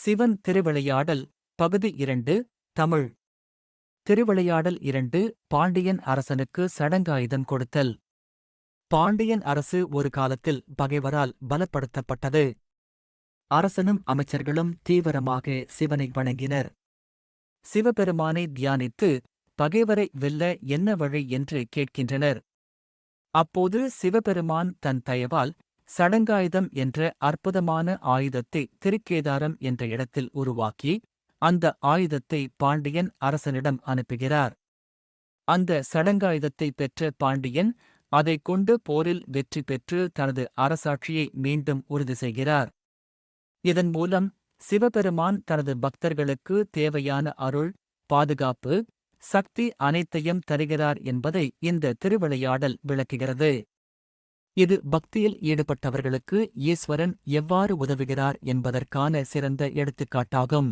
சிவன் திருவிளையாடல் பகுதி 2 தமிழ். திருவிளையாடல் 2 பாண்டியன் அரசனுக்கு சடங்காயுதம் கொடுத்தல். பாண்டியன் அரசு ஒரு காலத்தில் பகைவரால் பலப்படுத்தப்பட்டது. அரசனும் அமைச்சர்களும் தீவிரமாக சிவனை வணங்கினர். சிவபெருமானை தியானித்து பகைவரை வெல்ல என்ன வழி என்று கேட்கின்றனர். அப்போது சிவபெருமான் தன் தயவால் சடங்காயுதம் என்ற அற்புதமான ஆயுதத்தை திருக்கேதாரம் என்ற இடத்தில் உருவாக்கி அந்த ஆயுதத்தை பாண்டியன் அரசனிடம் அனுப்புகிறார். அந்த சடங்காயுதத்தை பெற்ற பாண்டியன் அதைக் கொண்டு போரில் வெற்றி பெற்று தனது அரசாட்சியை மீண்டும் உறுதி செய்கிறார். இதன் மூலம் சிவபெருமான் தனது பக்தர்களுக்கு தேவையான அருள், பாதுகாப்பு, சக்தி அனைத்தையும் தருகிறார் என்பதை இந்த திருவிளையாடல் விளக்குகிறது. இது பக்தியில் ஈடுபட்டவர்களுக்கு ஈஸ்வரன் எவ்வாறு உதவுகிறார் என்பதற்கான சிறந்த எடுத்துக்காட்டாகும்.